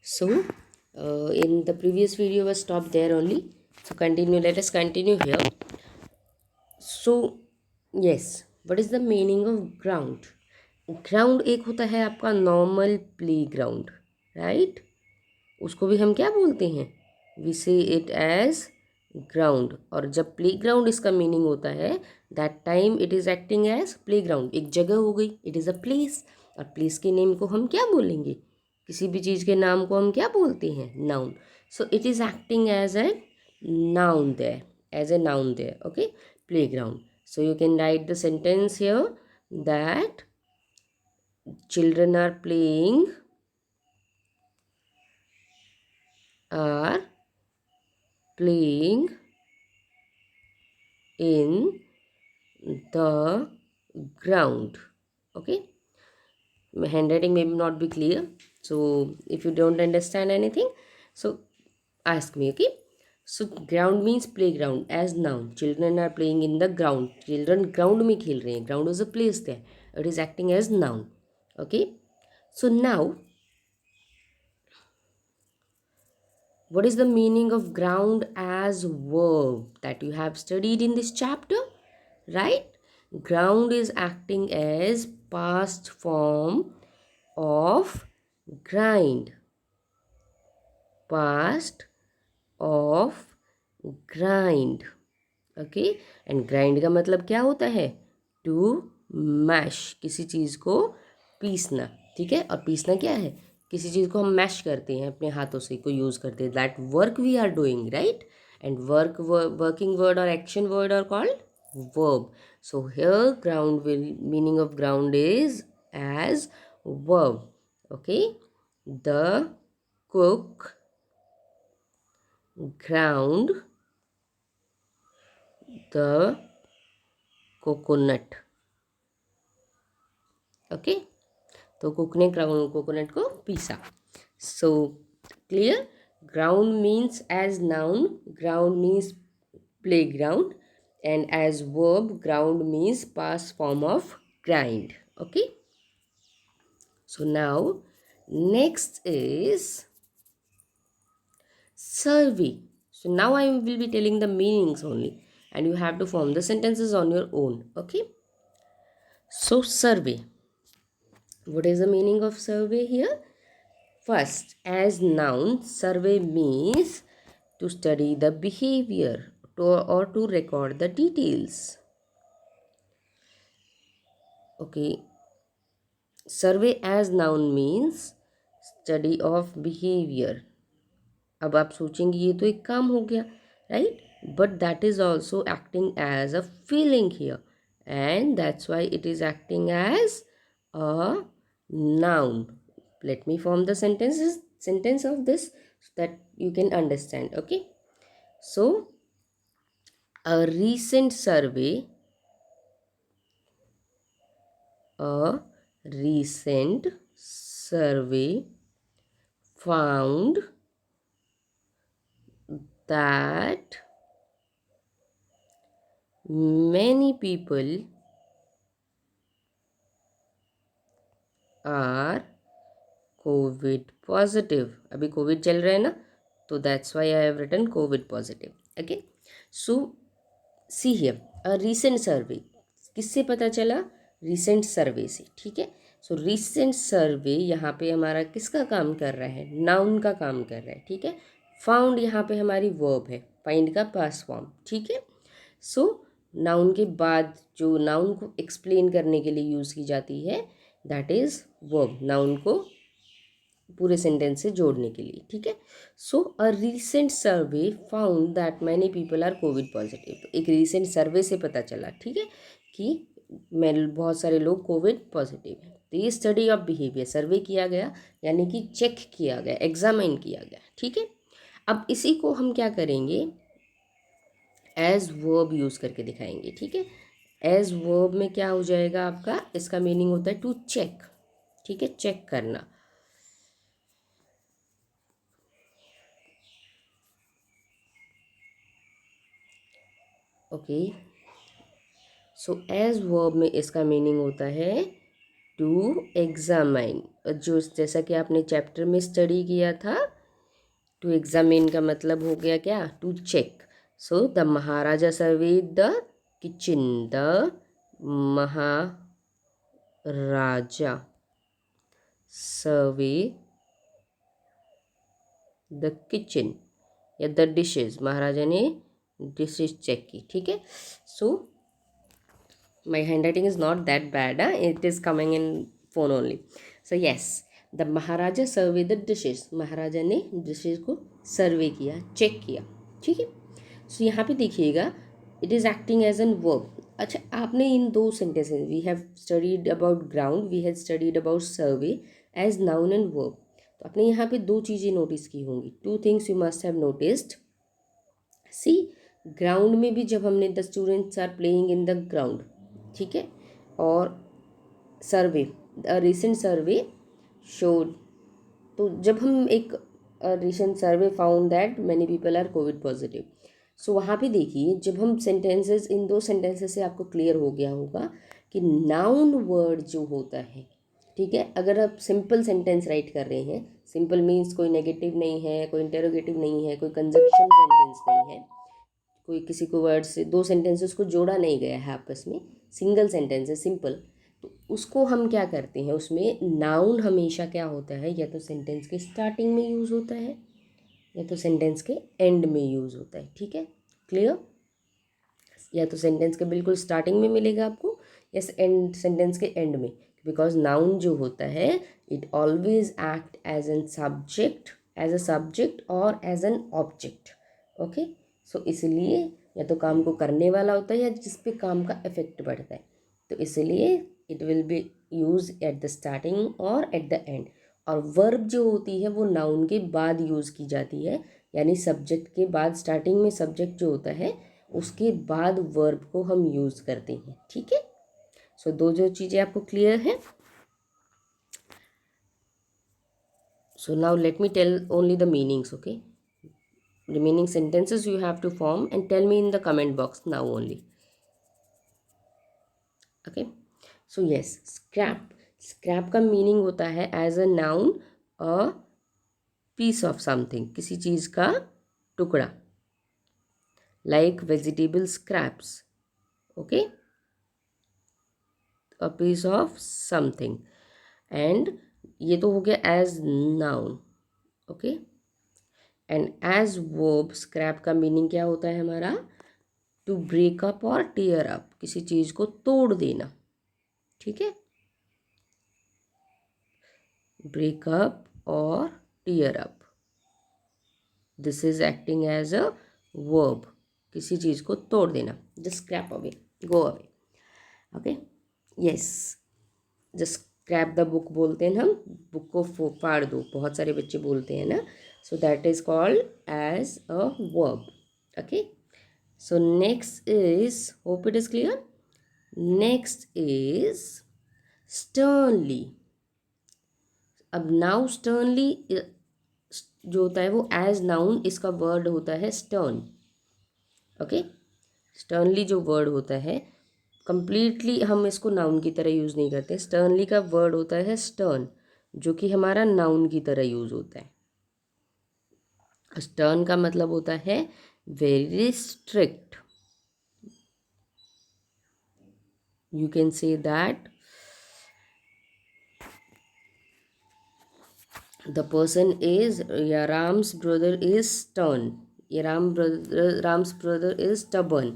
So, in the previous video was stopped there only. So continue. Let us continue here. So, yes, what is the meaning of ground? Ground एक होता है आपका normal play ground, right? उसको भी हम क्या बोलते हैं? वी से इट एज ग्राउंड. और जब प्ले ग्राउंड इसका मीनिंग होता है, that time it is acting as play ground. एक जगह हो गई, इट इज़ अ प्लेस. और प्लेस के नेम को हम क्या बोलेंगे? किसी भी चीज़ के नाम को हम क्या बोलते हैं? Noun. So it is acting as a noun there, as a noun there. Okay, play ground. So you can write the sentence here that children are are playing in the ground. Okay, my handwriting may not be clear, so if you don't understand anything, so ask me. Okay, so ground means playground as noun. Children are playing in the ground. Children ground में खेल रहे हैं. Ground is a place there. It is acting as noun. Okay, so now what is the meaning of ground as verb that you have studied in this chapter? Right? Ground is acting as past form of grind. Past of grind. Okay? And grind का मतलब क्या होता है? To mash. किसी चीज़ को पीसना. ठीक है? और पीसना क्या है? किसी चीज़ को हम मैश करते हैं अपने हाथों से, को यूज़ करते हैं. That work we are doing, right? And working word और action word are called verb. So here ground will meaning of ground is as verb. Okay, the cook ground the coconut. Okay, तो cook ने coconut को पीसा. So clear? Ground means as noun, ground means playground, and as verb ground means past form of grind. Okay, so now next is survey. So now I will be telling the meanings only, and you have to form the sentences on your own. Okay, so survey. What is the meaning of survey here? First, as noun, survey means to study the behavior or to record the details. Okay, survey as noun means study of behavior. अब आप सोचेंगे ये तो एक काम हो गया, right? But that is also acting as a feeling here, and that's why it is acting as a noun. Let me form the sentence of this so that you can understand. Okay, so a recent survey found that many people are Covid positive. अभी Covid चल रहा है ना, तो that's why I have written Covid positive. Okay, so see here a recent survey. किससे पता चला? Recent सर्वे से. ठीक है, सो रीसेंट सर्वे यहाँ पे हमारा किसका काम कर रहा है? नाउन का काम कर रहा है. ठीक है, फाउंड यहाँ पे हमारी वर्ब है, फाइंड का पास्ट फॉर्म. ठीक है, सो नाउन के बाद जो नाउन को एक्सप्लेन करने के लिए यूज़ की जाती है, दैट इज़ वर्ब. नाउन को पूरे सेंटेंस से जोड़ने के लिए. ठीक है, so a recent survey found that many people are Covid positive. तो एक रीसेंट सर्वे से पता चला, ठीक है, कि बहुत सारे लोग कोविड पॉजिटिव हैं. तो ये स्टडी ऑफ बिहेवियर, सर्वे किया गया यानी कि चेक किया गया, एग्जामिन किया गया. ठीक है, अब इसी को हम क्या करेंगे? एज वर्ब यूज़ करके दिखाएंगे. ठीक है, एज वर्ब में क्या हो जाएगा आपका? इसका मीनिंग होता है टू चेक. ठीक है, चेक करना. ओके, सो एज वर्ब में इसका मीनिंग होता है टू एग्जामाइन, जो जैसा कि आपने चैप्टर में स्टडी किया था, टू एग्जामिन का मतलब हो गया क्या, to check. So the Maharaja survey the kitchen, the Maharaja survey the kitchen या द डिशेज, महाराजा ने डिशेज चेक की. ठीक है. So my handwriting is not that bad, it is coming in phone only. So yes, the Maharaja survey the dishes, Maharaja ने dishes को सर्वे किया, check किया. ठीक है. सो यहाँ पे देखिएगा, it is acting as an verb. अच्छा, आपने इन दो sentences, we have studied about ground, we have studied about survey as noun and verb. तो आपने यहाँ पे दो चीज़ें नोटिस की होंगी, two things you must have noticed. See, ground में भी जब हमने the students are playing in the ground, ठीक है, और सर्वे, रिसेंट सर्वे शोड, तो जब हम एक recent survey found that many people are Covid positive. So वहाँ पे देखिए, जब हम सेंटेंसेस, इन दो सेंटेंसेस से आपको क्लियर हो गया होगा कि नाउन वर्ड जो होता है, ठीक है, अगर आप सिंपल सेंटेंस राइट कर रहे हैं, सिंपल मीन्स कोई नेगेटिव नहीं है, कोई इंटेरोगेटिव नहीं है, कोई कंजक्शन सेंटेंस नहीं है, कोई किसी को वर्ड से दो सेंटेंसेस को जोड़ा नहीं गया है आपस में, सिंगल सेंटेंस है, सिंपल, तो उसको हम क्या करते हैं, उसमें नाउन हमेशा क्या होता है, या तो सेंटेंस के स्टार्टिंग में यूज़ होता है या तो सेंटेंस के एंड में यूज़ होता है. ठीक है, क्लियर. या तो सेंटेंस के बिल्कुल स्टार्टिंग में मिलेगा आपको, या एंड सेंटेंस के एंड में, बिकॉज नाउन जो होता है it always act as an subject, as a subject और as an object. Okay. So इसलिए या तो काम को करने वाला होता है या जिस पे काम का इफेक्ट पड़ता है, तो इसलिए it will be use at the starting और एट द एंड. और वर्ब जो होती है वो नाउन के बाद यूज़ की जाती है, यानी सब्जेक्ट के बाद, स्टार्टिंग में सब्जेक्ट जो होता है उसके बाद वर्ब को हम यूज़ करते हैं. ठीक है. सो दो जो चीज़ें आपको क्लियर है. So now let me tell only the meanings. Okay, remaining sentences you have to form and tell me in the comment box now only. Okay. So yes, scrap का meaning होता है as a noun a piece of something, किसी चीज़ का टुकड़ा, like vegetable scraps. Okay, a piece of something. and ये तो हो गया as noun. okay, and as verb scrap का मीनिंग क्या होता है हमारा, टू ब्रेक अप और टीयर अप, किसी चीज़ को तोड़ देना. ठीक है, ब्रेक अप और tear up, this is acting as a verb, किसी चीज़ को तोड़ देना. Just scrap away, go away. Okay, yes, just scrap the book बोलते हैं हम, बुक को फाड़ दो, बहुत सारे बच्चे बोलते हैं ना. So that is called as a verb. Okay. So next is, hope it is clear. Next is sternly. अब now sternly जो होता है वो एज नाउन, इसका वर्ड होता है stern. ओके, sternly जो वर्ड होता है कंप्लीटली हम इसको नाउन की तरह यूज़ नहीं करते. sternly का वर्ड होता है stern, जो कि हमारा नाउन की तरह यूज़ होता है. stern का मतलब होता है very strict. You can say that the person is, Ram's brother is stern, Ram's brother is stubborn.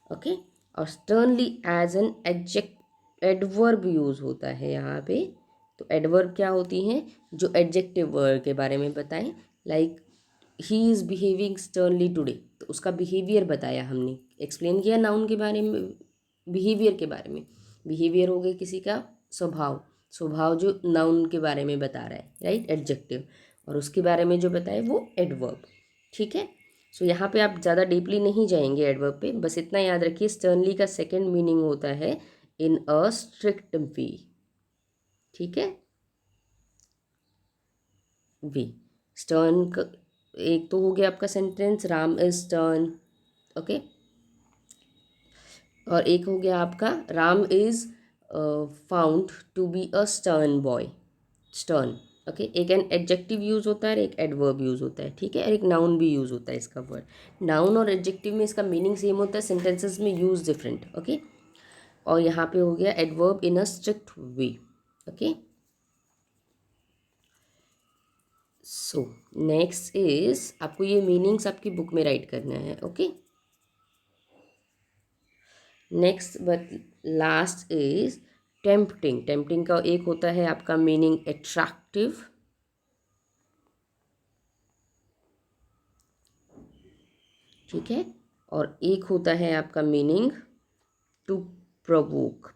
Okay, और sternly as an adverb use होता है यहाँ पे. तो adverb क्या होती हैं, जो adjective word के बारे में बताएं, like he is behaving sternly today, तो उसका behavior बताया हमने, एक्सप्लेन किया नाउन के बारे में, बिहेवियर के बारे में. बिहेवियर हो गया किसी का स्वभाव, स्वभाव जो नाउन के बारे में बता रहा है, राइट, एडजेक्टिव, और उसके बारे में जो बताए वो एडवर्ब. ठीक है. सो यहाँ पे आप ज़्यादा डीपली नहीं जाएंगे एडवर्ब पे, बस इतना याद रखिए, स्टर्नली का सेकंड मीनिंग होता है इन अ स्ट्रिक्ट वे. ठीक है, वे. स्टर्न का एक तो हो गया आपका sentence, Ram is stern. Okay, और एक हो गया आपका Ram is found to be a stern boy, stern. Okay, एक एन एडजेक्टिव यूज होता है और एक एडवर्ब यूज होता है, ठीक है, और एक नाउन भी यूज होता है इसका वर्ड। नाउन और एडजेक्टिव में इसका मीनिंग सेम होता है, सेंटेंसेस में यूज डिफरेंट। ओके, और यहाँ पे हो गया adverb in a strict way. Okay, so next is, आपको ये मीनिंग्स आपकी बुक में राइट करना है। Okay, next but last is tempting. Tempting का एक होता है आपका मीनिंग अट्रैक्टिव, ठीक है, और एक होता है आपका मीनिंग टू प्रोवोक,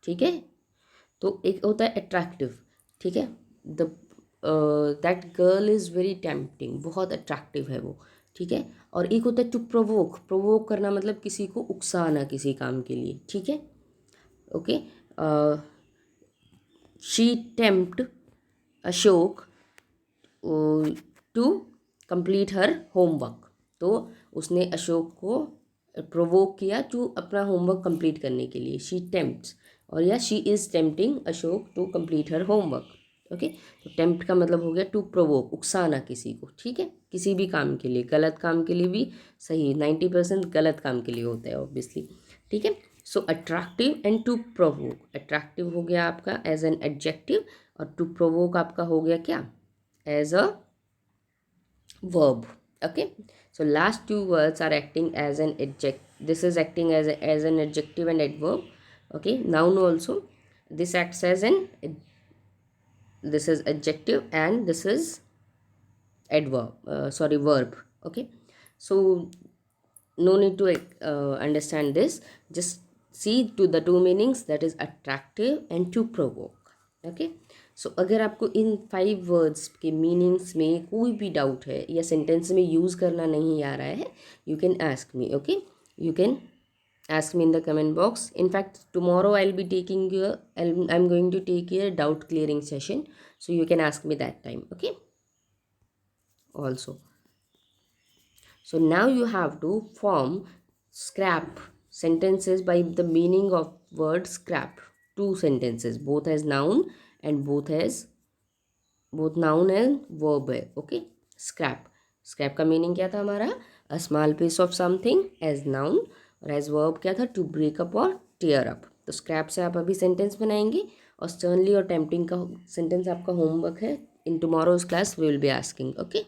ठीक है। तो एक होता है अट्रैक्टिव, ठीक है, the that girl is very tempting, बहुत अट्रैक्टिव है वो, ठीक है। और एक होता है टू प्रोवोक, प्रोवोक करना मतलब किसी को उकसाना किसी काम के लिए, ठीक है। Okay, she tempt Ashok to complete her homework. तो उसने अशोक को प्रोवोक किया टू अपना होमवर्क कंप्लीट करने के लिए, शी टेम्प्ट्स, और या she is tempting Ashok to complete her homework. Okay, तो टेम्प्ट का मतलब हो गया टू प्रोवोक, उकसाना किसी को, ठीक है, किसी भी काम के लिए, गलत काम के लिए भी सही, 90% गलत काम के लिए होता है ऑब्वियसली, ठीक है। So attractive and to provoke, attractive हो गया आपका एज एन एडजेक्टिव, और टू प्रोवोक आपका हो गया क्या, as a verb। Okay, so last two words are acting as an adjective, this is acting as an adjective and adverb। Okay, noun also, this acts as an this is adjective and this is adverb, sorry, verb। Okay, so no need to understand this, just see to the two meanings, that is attractive and to provoke। okay, सो अगर आपको इन 5 words के meanings में कोई भी doubt है या sentence में use करना नहीं आ रहा है, you can ask me. Okay, you can ask me in the comment box. In fact, tomorrow I'll be taking your, I'm going to take your doubt clearing session, so you can ask me that time. Okay, also, so now you have to form scrap sentences by the meaning of word scrap, two sentences, both as noun and both noun and verb है। Okay, scrap, scrap का meaning क्या था हमारा, a small piece of something as noun, और as verb क्या था, to break up और tear up. तो स्क्रैप से आप अभी सेंटेंस बनाएंगे, और स्टर्नली और टेम्पटिंग का सेंटेंस आपका होमवर्क है, in tomorrow's class we will be asking. Okay.